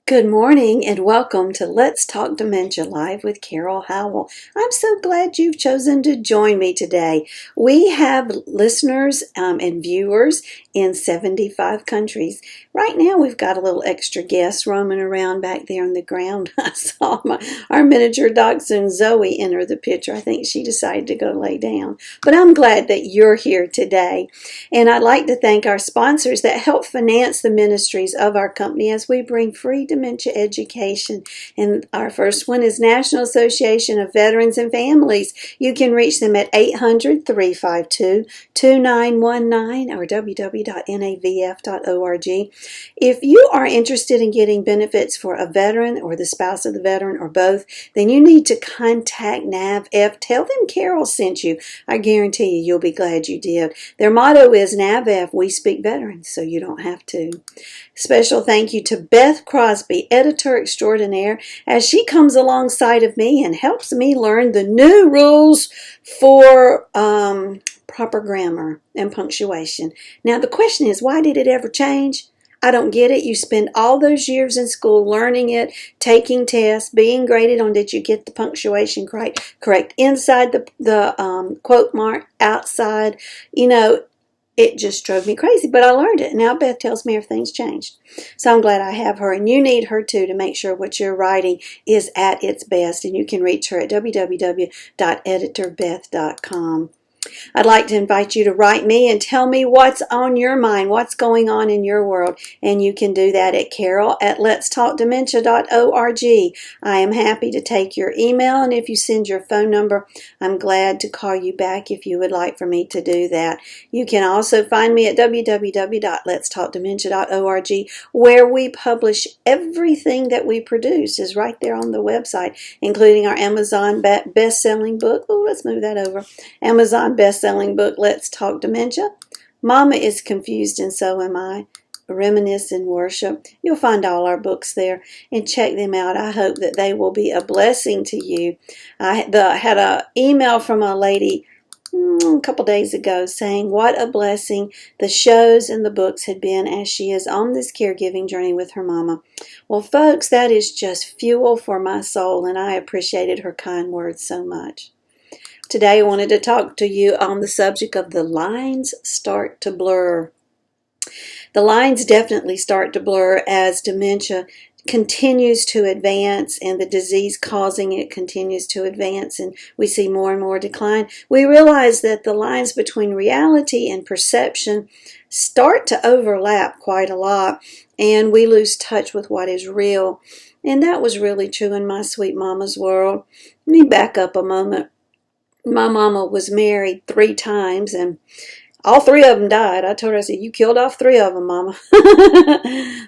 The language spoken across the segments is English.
Good morning and welcome to Let's Talk Dementia Live with Carol Howell. I'm so glad you've chosen to join me today. We have listeners and viewers in 75 countries. Right now we've got a little extra guest roaming around back there on the ground. I saw our miniature dachshund Zoe enter the picture. I think she decided to go lay down. But I'm glad that you're here today. And I'd like to thank our sponsors that help finance the ministries of our company as we bring free dementia education. And our first one is National Association of Veterans and Families. You can reach them at 800-352-2919 or www.navf.org. If you are interested in getting benefits for a veteran or the spouse of the veteran or both, then you need to contact NAVF. Tell them Carol sent you. I guarantee you'll be glad you did. Their motto is NAVF, we speak veterans, so you don't have to. Special thank you to Beth Crosby, editor extraordinaire, as she comes alongside of me and helps me learn the new rules for proper grammar and punctuation. Now the question is, why did it ever change? I don't get it. You spend all those years in school learning it, taking tests, being graded on did you get the punctuation correct inside the quote mark, outside. It just drove me crazy, but I learned it. Now Beth tells me everything's changed. So I'm glad I have her, and you need her too to make sure what you're writing is at its best, and you can reach her at www.editorbeth.com. I'd like to invite you to write me and tell me what's on your mind, what's going on in your world, and you can do that at carol@letstalkdementia.org. I am happy to take your email, and if you send your phone number, I'm glad to call you back if you would like for me to do that. You can also find me at www.letstalkdementia.org, where we publish everything that we produce is right there on the website, including our Amazon best-selling book. Oh, let's move that over. Amazon best-selling book, Let's Talk Dementia. Mama is Confused and So Am I. Reminisce and Worship. You'll find all our books there and check them out. I hope that they will be a blessing to you. I had an email from a lady a couple days ago saying what a blessing the shows and the books had been as she is on this caregiving journey with her mama. Well, folks, that is just fuel for my soul, and I appreciated her kind words so much. Today I wanted to talk to you on the subject of the lines start to blur. The lines definitely start to blur as dementia continues to advance and the disease causing it continues to advance, and we see more and more decline. We realize that the lines between reality and perception start to overlap quite a lot, and we lose touch with what is real. And that was really true in my sweet mama's world. Let me back up a moment. My mama was married 3 times, and all 3 of them died. I told her, I said, you killed off 3 of them, Mama.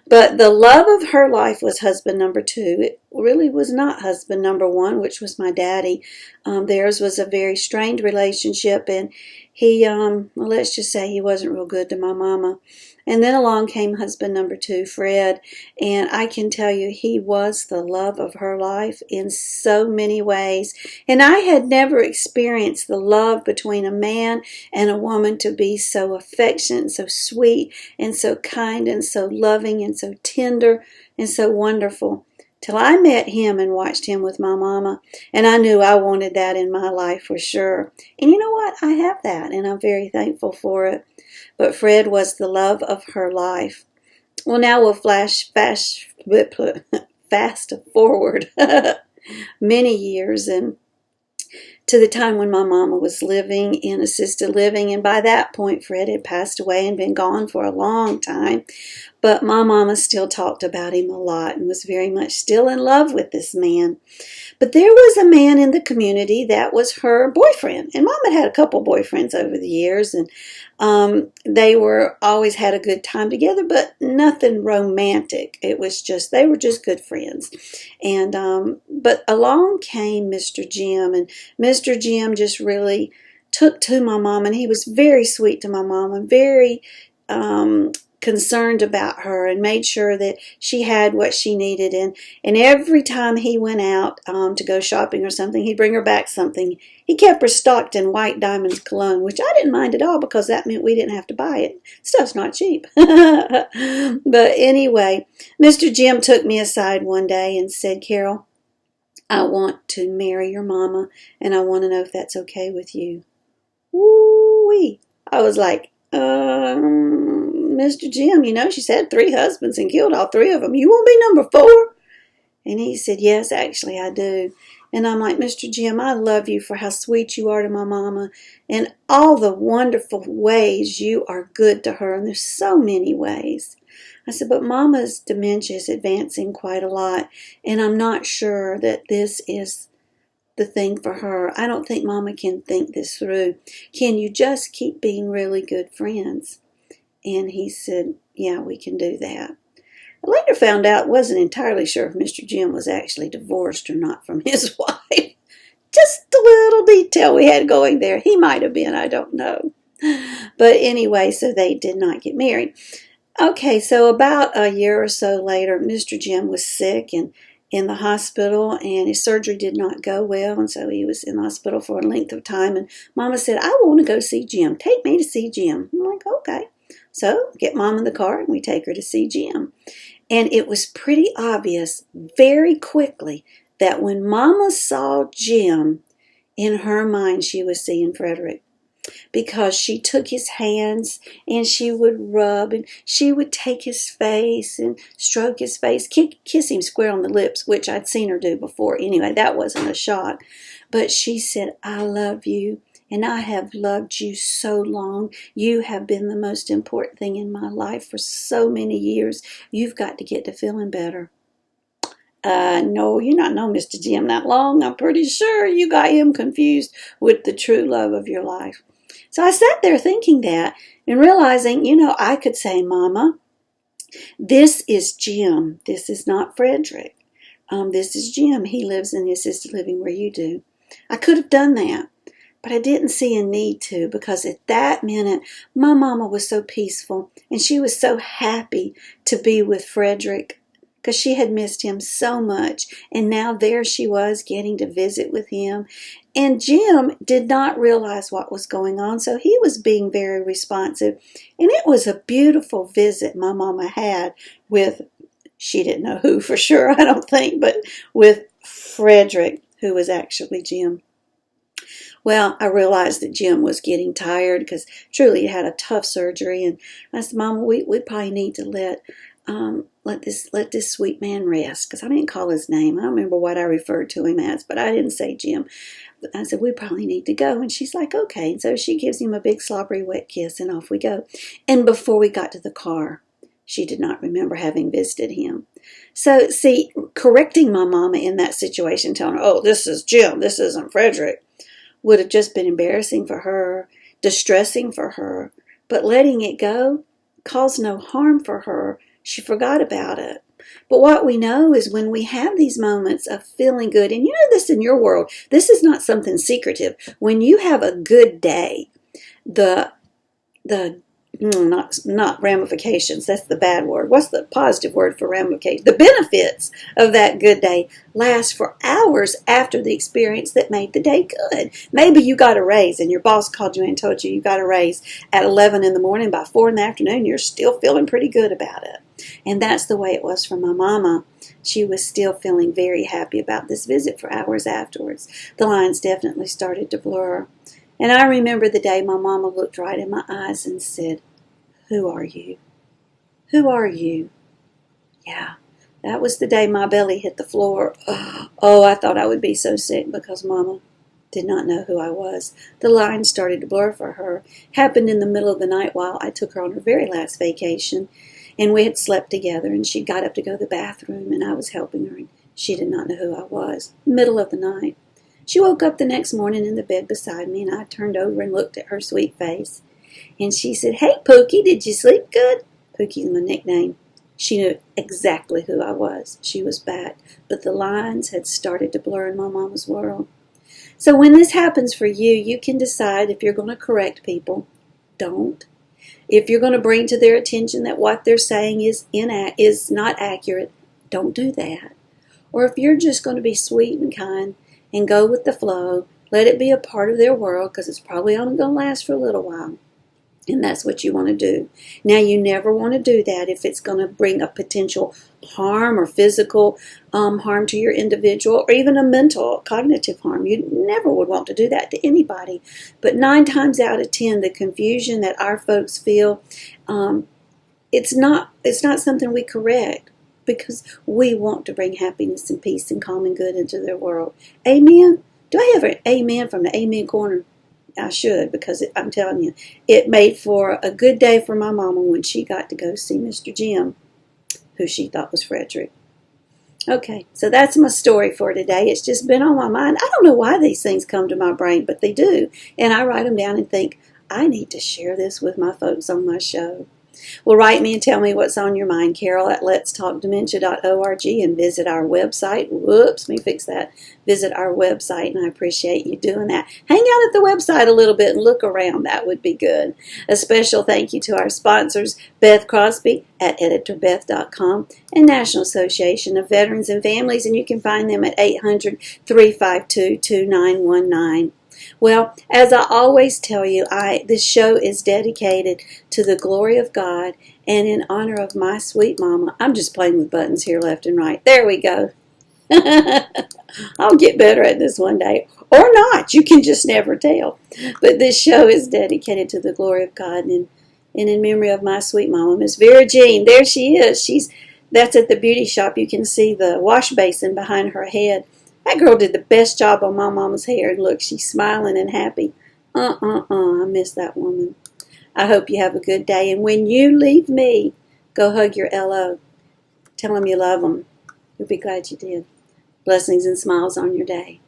But the love of her life was husband number 2. It really was not husband number 1, which was my daddy. Theirs was a very strained relationship, and he, well, let's just say he wasn't real good to my mama. And then along came husband number 2, Fred, and I can tell you he was the love of her life in so many ways. And I had never experienced the love between a man and a woman to be so affectionate and so sweet and so kind and so loving and so tender and so wonderful, till I met him and watched him with my mama, and I knew I wanted that in my life for sure. And you know what? I have that, and I'm very thankful for it. But Fred was the love of her life. Well, now we'll fast forward many years and to the time when my mama was living in assisted living, and by that point Fred had passed away and been gone for a long time. But my mama still talked about him a lot and was very much still in love with this man. But there was a man in the community that was her boyfriend. And Mom had a couple boyfriends over the years, and they were always had a good time together, but nothing romantic. It was just, they were just good friends. And but along came Mr. Jim, and Mr. Jim just really took to my mom, and he was very sweet to my mom and very concerned about her and made sure that she had what she needed. And every time he went out to go shopping or something, he'd bring her back something. He kept her stocked in White Diamonds cologne, which I didn't mind at all because that meant we didn't have to buy it. Stuff's not cheap. But anyway, Mr. Jim took me aside one day and said, Carol, I want to marry your mama, and I want to know if that's okay with you. Woo-wee. I was like, Mr. Jim, she's had 3 husbands and killed all 3 of them. You won't be number 4? And he said, yes, actually, I do. And I'm like, Mr. Jim, I love you for how sweet you are to my mama and all the wonderful ways you are good to her. And there's so many ways. I said, but Mama's dementia is advancing quite a lot, and I'm not sure that this is the thing for her. I don't think Mama can think this through. Can you just keep being really good friends? And he said, yeah, we can do that. I later found out, wasn't entirely sure if Mr. Jim was actually divorced or not from his wife. Just a little detail we had going there. He might have been, I don't know. But anyway, so they did not get married. Okay, so about a year or so later, Mr. Jim was sick and in the hospital, and his surgery did not go well, and so he was in the hospital for a length of time, and Mama said, I want to go see Jim. Take me to see Jim. I'm like, okay. So get Mom in the car, and we take her to see Jim. And it was pretty obvious very quickly that when Mama saw Jim, in her mind she was seeing Frederick. Because she took his hands and she would rub and she would take his face and stroke his face, kiss him square on the lips, which I'd seen her do before. Anyway, that wasn't a shock. But she said, I love you and I have loved you so long. You have been the most important thing in my life for so many years. You've got to get to feeling better. No, you not know Mr. Jim that long. I'm pretty sure you got him confused with the true love of your life. So I sat there thinking that and realizing, I could say, Mama, this is Jim. This is not Frederick. This is Jim. He lives in the assisted living where you do. I could have done that, but I didn't see a need to because at that minute, my mama was so peaceful and she was so happy to be with Frederick because she had missed him so much. And now there she was getting to visit with him. And Jim did not realize what was going on, so he was being very responsive. And it was a beautiful visit my mama had with, she didn't know who for sure, I don't think, but with Frederick, who was actually Jim. Well, I realized that Jim was getting tired because truly he had a tough surgery. And I said, Mama, we probably need to let this sweet man rest, because I didn't call his name. I don't remember what I referred to him as, but I didn't say Jim. I said, we probably need to go. And she's like, okay. And so she gives him a big slobbery wet kiss and off we go. And before we got to the car, she did not remember having visited him. So see, correcting my mama in that situation, telling her, oh, this is Jim, this isn't Frederick, would have just been embarrassing for her, distressing for her. But letting it go caused no harm for her. She forgot about it. But what we know is when we have these moments of feeling good, and you know this in your world, this is not something secretive. When you have a good day, not ramifications, that's the bad word. What's the positive word for ramifications? The benefits of that good day last for hours after the experience that made the day good. Maybe you got a raise and your boss called you and told you got a raise at 11 in the morning. By 4 in the afternoon, you're still feeling pretty good about it. And that's the way it was for my mama. She was still feeling very happy about this visit for hours afterwards. The lines definitely started to blur. And I remember the day my mama looked right in my eyes and said, who are you? Who are you? Yeah, that was the day my belly hit the floor. Oh, I thought I would be so sick because Mama did not know who I was. The lines started to blur for her. Happened in the middle of the night while I took her on her very last vacation. And we had slept together, and she got up to go to the bathroom, and I was helping her, and she did not know who I was. Middle of the night. She woke up the next morning in the bed beside me, and I turned over and looked at her sweet face. And she said, hey, Pookie, did you sleep good? Pookie's my nickname. She knew exactly who I was. She was back, but the lines had started to blur in my mama's world. So when this happens for you, you can decide if you're going to correct people. Don't. If you're going to bring to their attention that what they're saying is not accurate, don't do that. Or if you're just going to be sweet and kind and go with the flow, let it be a part of their world, because it's probably only going to last for a little while. And that's what you want to do. Now, you never want to do that if it's going to bring a potential harm or physical harm to your individual, or even a mental, cognitive harm. You never would want to do that to anybody. But 9 times out of 10, the confusion that our folks feel, it's not something we correct, because we want to bring happiness and peace and calm and good into their world. Amen? Do I have an amen from the amen corner? I should, because I'm telling you, it made for a good day for my mama when she got to go see Mr. Jim, who she thought was Frederick. Okay, so that's my story for today. It's just been on my mind. I don't know why these things come to my brain, but they do. And I write them down and think, I need to share this with my folks on my show. Well, write me and tell me what's on your mind, Carol, at letstalkdementia.org, and visit our website. Whoops, let me fix that. Visit our website, and I appreciate you doing that. Hang out at the website a little bit and look around. That would be good. A special thank you to our sponsors, Beth Crosby at editorbeth.com and National Association of Veterans and Families, and you can find them at 800-352-2919. Well, as I always tell you, this show is dedicated to the glory of God and in honor of my sweet mama. I'm just playing with buttons here left and right. There we go. I'll get better at this one day. Or not. You can just never tell. But this show is dedicated to the glory of God and in memory of my sweet mama, Miss Vera Jean. There she is. That's at the beauty shop. You can see the wash basin behind her head. That girl did the best job on my mama's hair, and look, she's smiling and happy. I miss that woman. I hope you have a good day, and when you leave me, go hug your LO. Tell them you love them. You'll be glad you did. Blessings and smiles on your day.